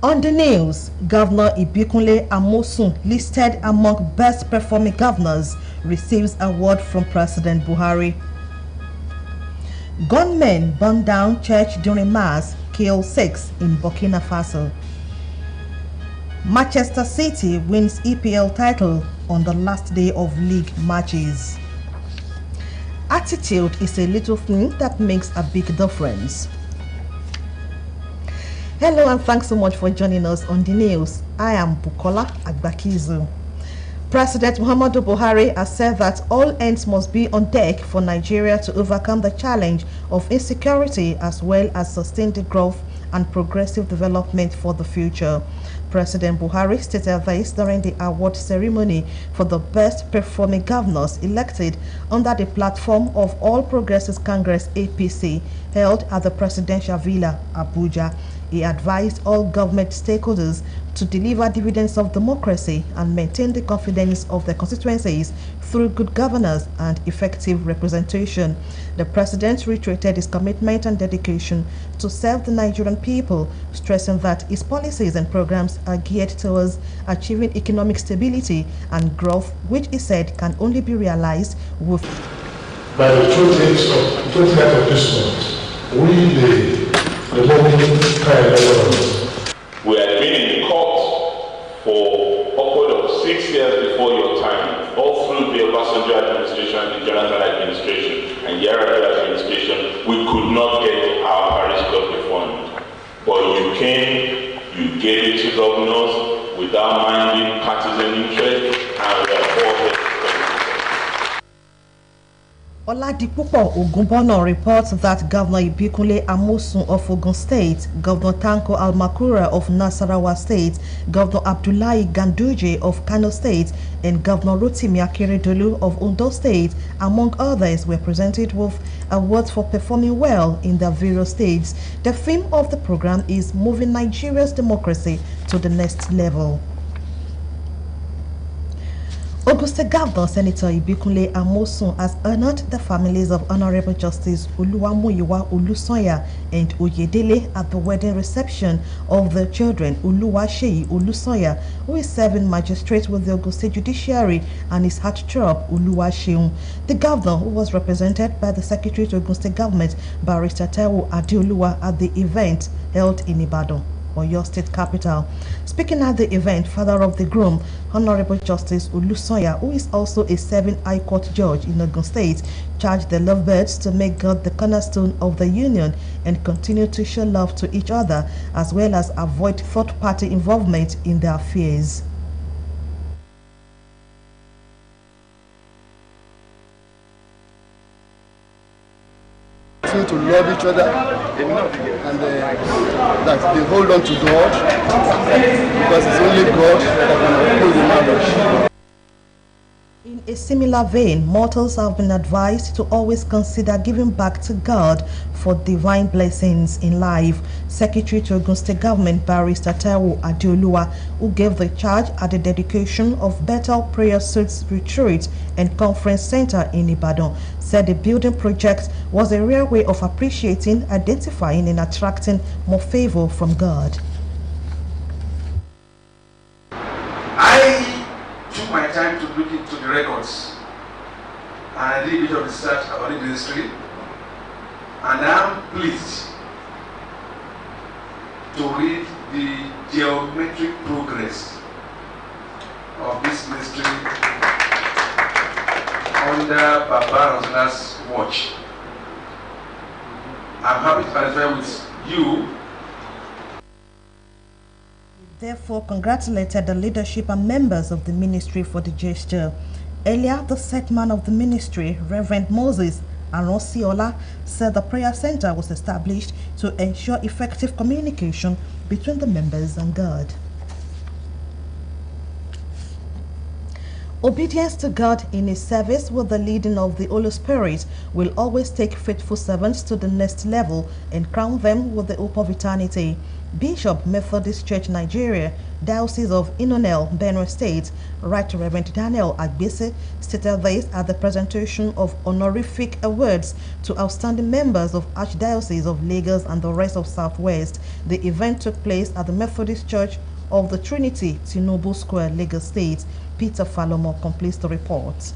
On the news, Governor Ibikunle Amosun, listed among best performing governors, receives award from President Buhari. Gunmen burn down church during mass, kill 6 in Burkina Faso. Manchester City wins EPL title on the last day of league matches. Attitude is a little thing that makes a big difference. Hello and thanks so much for joining us on the news. I am Bukola Agbakizu. President Muhammadu Buhari has said that all ends must be on deck for Nigeria to overcome the challenge of insecurity as well as sustain the growth and progressive development for the future. President Buhari stated this during the award ceremony for the best performing governors elected under the platform of All Progressives Congress APC held at the Presidential Villa, Abuja. He advised all government stakeholders to deliver dividends of democracy and maintain the confidence of their constituencies through good governance and effective representation. The president reiterated his commitment and dedication to serve the Nigerian people, stressing that his policies and programs are geared towards achieving economic stability and growth, which he said can only be realized with. By the 29th of this month, the morning kind we had been in court for upward of 6 years before your time, all through the Obasanjo administration, the Jonathan administration, and Yar'Adua administration. We could not get our parish court reformed. But you came, you gave it to governors without minding partisan interest, and we are all. Oladipupo Ogunbona reports that Governor Ibikunle Amosun of Ogun State, Governor Tanko Almakura of Nasarawa State, Governor Abdullahi Ganduje of Kano State, and Governor Rotimi Akeredolu of Ondo State, among others, were presented with awards for performing well in their various states. The theme of the program is moving Nigeria's democracy to the next level. Ogun State Governor Senator Ibikunle Amosun has honored the families of Honorable Justice Oluwamuyiwa Olusanya and Oyedele at the wedding reception of the children Oluwaseyi Olusanya, who is serving magistrate with the Ogun State Judiciary, and his heartthrob Oluwaseun. The governor, who was represented by the Secretary to Ogun State Government, Barrister Taiwo Adeoluwa, at the event held in Ibadan, Oyo State Capital. Speaking at the event, father of the groom, Honorable Justice Olusanya, who is also a serving High Court judge in Ogun State, charged the lovebirds to make God the cornerstone of the union and continue to show love to each other, as well as avoid third-party involvement in their affairs. To love each other and that they hold on to God, because it's only God that can hold the marriage. In a similar vein, mortals have been advised to always consider giving back to God for divine blessings in life. Secretary to Ogun State Government Barrister Taiwo Adeoluwa, who gave the charge at the dedication of Bethel Prayer Suites Retreat and Conference Center in Ibadan, said the building project was a rare way of appreciating, identifying, and attracting more favor from God. I took my time to look into the records, and I did a bit of research about the ministry, and I'm pleased to read the geometric progress of this ministry under Baba Rosana's watch. I'm happy to clarify with you. Therefore, congratulated the leadership and members of the ministry for the gesture. Earlier, the set man of the ministry, Reverend Moses Arosiola, said the prayer center was established to ensure effective communication between the members and God. Obedience to God in his service with the leading of the Holy Spirit will always take faithful servants to the next level and crown them with the hope of eternity. Bishop Methodist Church Nigeria, Diocese of Inonel, Benue State, Right Reverend Daniel Agbese, stated this at the presentation of honorific awards to outstanding members of Archdiocese of Lagos and the rest of Southwest. The event took place at the Methodist Church of the Trinity, Tinubu Square, Lagos State. Peter Falomo completes the report.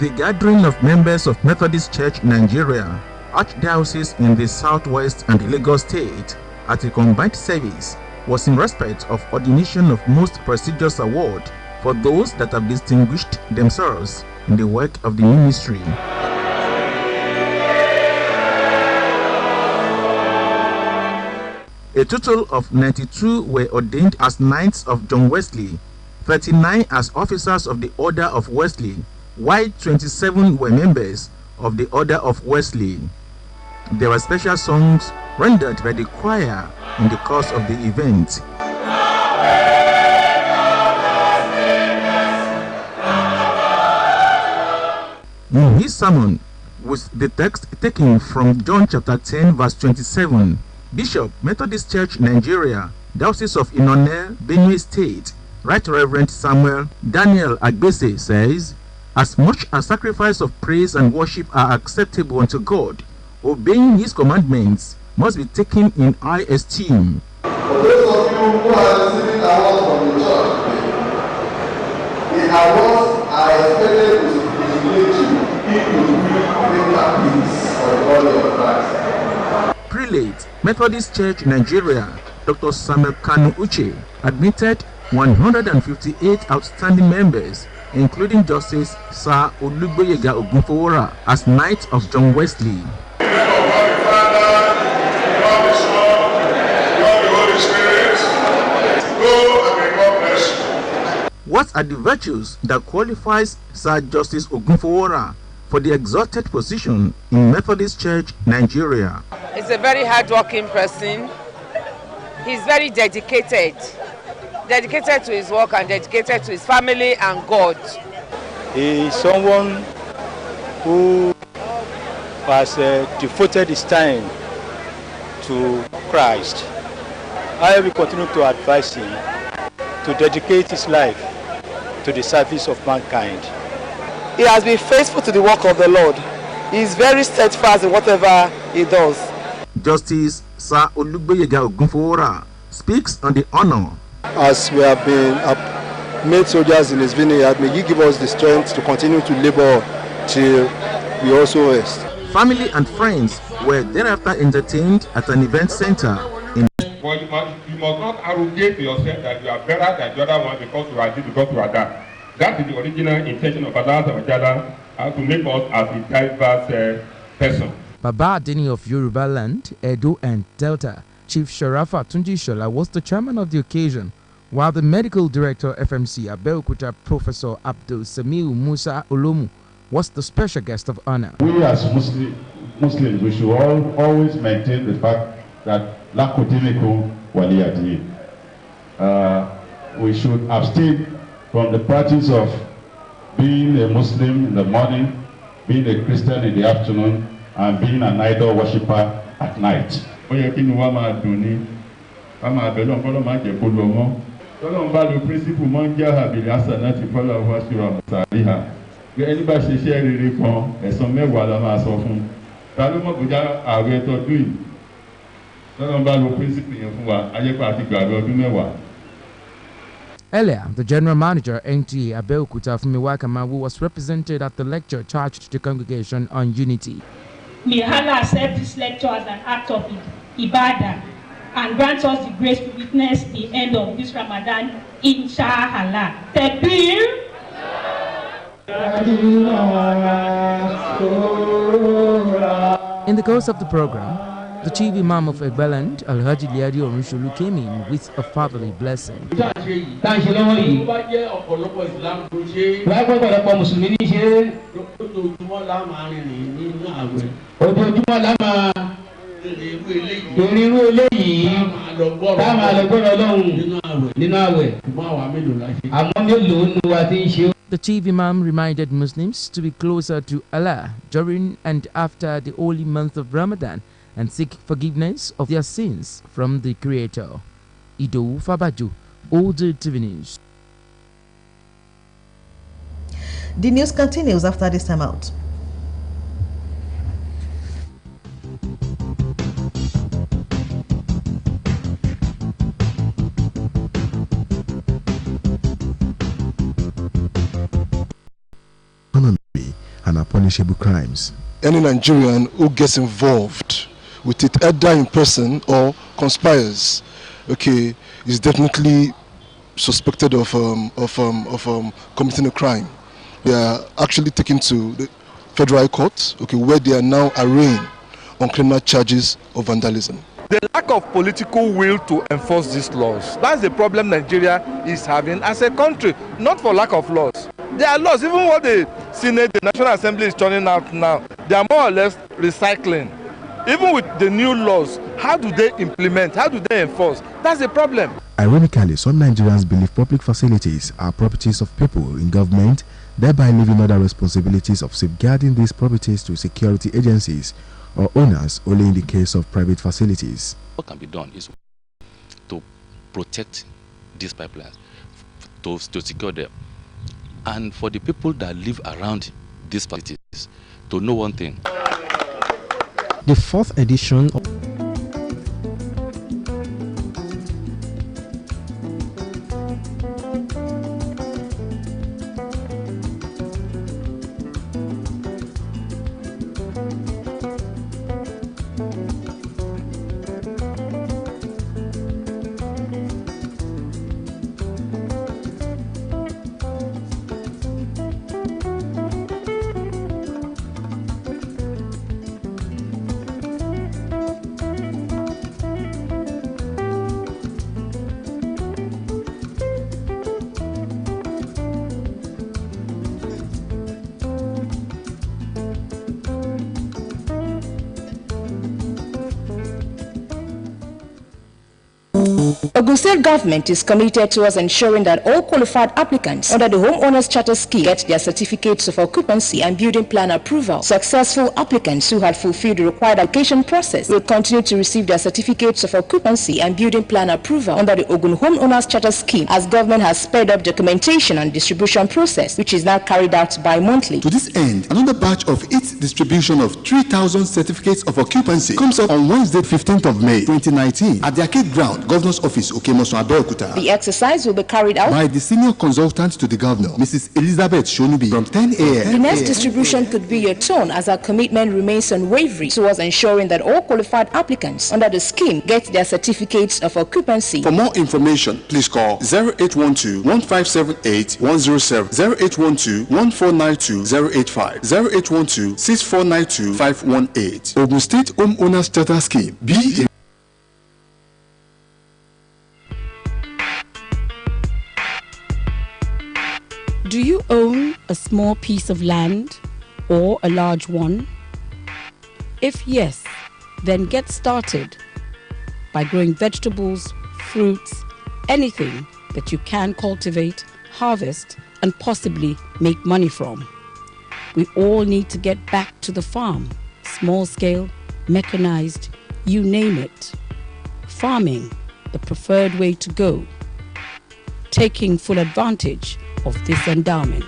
The gathering of members of Methodist Church Nigeria, Archdiocese in the Southwest and Lagos State at a combined service was in respect of ordination of most prestigious award for those that have distinguished themselves in the work of the ministry. A total of 92 were ordained as Knights of John Wesley, 39 as officers of the Order of Wesley, while 27 were members of the Order of Wesley. There were special songs rendered by the choir in the course of the event. In his sermon, with the text taken from John chapter 10 verse 27, Bishop Methodist Church Nigeria, Diocese of Inonel, Benue State, Right Reverend Samuel Daniel Agbese says, as much as sacrifice of praise and worship are acceptable unto God, obeying his commandments must be taken in high esteem. For those of you who are receiving awards from the church today, the awards are expected to stimulate you into greater peace for the body of Christ. Prelate, Methodist Church Nigeria, Dr. Samuel Kanu Uche, admitted 158 outstanding members, including Justice Sir Olugboyega Ogunfowora, as Knight of John Wesley. What are the virtues that qualifies Sir Justice Ogunfowora for the exalted position in Methodist Church Nigeria? He's a very hard-working person. He's very dedicated to his work and dedicated to his family and God. He is someone who has devoted his time to Christ. I will continue to advise him to dedicate his life to the service of mankind. He has been faithful to the work of the Lord. He is very steadfast in whatever he does. Justice Sir Olugboyega Ogunfowora speaks on the honor. As we have been made soldiers in his vineyard, may he give us the strength to continue to labor till we also rest. Family and friends were thereafter entertained at an event center in. But you must not arrogate yourself that you are better than the other one because you are this, because you are that. That is the original intention of Allah to make us as a diverse person. Baba Adeni of Yoruba Land, Edo and Delta, Chief Sharafa Tunji Shola was the chairman of the occasion, while the medical director FMC Abeokuta Professor Abdul Samiu Musa Olomu was the special guest of honor. We as Muslims, we should always maintain the fact that Lakotimiku Waliyadi. We should abstain from the practice of being a Muslim in the morning, being a Christian in the afternoon, and being an idol worshipper at night. Earlier, the general manager NTA Abeokuta Fumiwaka Mawu was represented at the lecture charged to the congregation on unity. May Allah accept this lecture as an act of ibadah and grant us the grace to witness the end of this Ramadan, inshallah. Takbir. In the course of the program, the chief imam of Egbaland, Alhaji Liadi Orushulu, came in with a fatherly blessing. The chief imam reminded Muslims to be closer to Allah during and after the holy month of Ramadan and seek forgiveness of their sins from the Creator. Ido Fabaju, Ogtv News. The news continues after this time out. And are punishable crimes. Any Nigerian who gets involved with it, either in person or conspires, okay, is definitely suspected of committing a crime. They are actually taken to the federal court, okay, where they are now arraigned on criminal charges of vandalism. The lack of political will to enforce these laws. That's the problem Nigeria is having as a country, not for lack of laws. There are laws, even what the Senate, the National Assembly is turning out now, they are more or less recycling. Even with the new laws, how do they implement, how do they enforce? That's the problem. Ironically, some Nigerians believe public facilities are properties of people in government, thereby leaving other responsibilities of safeguarding these properties to security agencies or owners only in the case of private facilities. What can be done is to protect these pipelines, to secure them. And for the people that live around these facilities to know one thing. The 4th edition of Ogun State government is committed towards ensuring that all qualified applicants under the Homeowners Charter Scheme get their certificates of occupancy and building plan approval. Successful applicants who had fulfilled the required application process will continue to receive their certificates of occupancy and building plan approval under the Ogun Homeowners Charter Scheme, as government has sped up documentation and distribution process, which is now carried out bi-monthly. To this end, another batch of its distribution of 3,000 certificates of occupancy comes up on Wednesday, 15th of May, 2019, at the Arcade Ground, Governor's Office, Okemoso, Abeokuta. The exercise will be carried out by the senior consultant to the governor, Mrs. Elizabeth Shonubi, from 10 a.m. The next distribution could be your turn, as our commitment remains unwavering towards ensuring that all qualified applicants under the scheme get their certificates of occupancy. For more information, please call 0812-1578-107, 0812-1492-085, 0812-6492-518. Ogun State Homeowners Charter Scheme. Be a Do you own a small piece of land or a large one? If yes, then get started by growing vegetables, fruits, anything that you can cultivate, harvest, and possibly make money from. We all need to get back to the farm, small scale, mechanized, you name it. Farming, the preferred way to go. Taking full advantage of this endowment.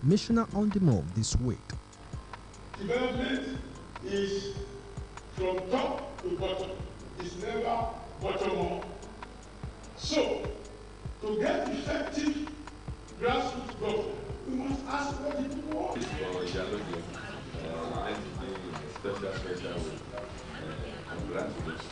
Missioner on the move this week. Development is from top to bottom. It's never bottom up. So, to get effective grassroots growth, we must ask what the people want. Congratulations.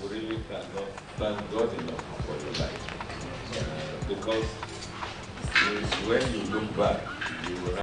We really cannot thank God enough for your life. Because when you look back, you will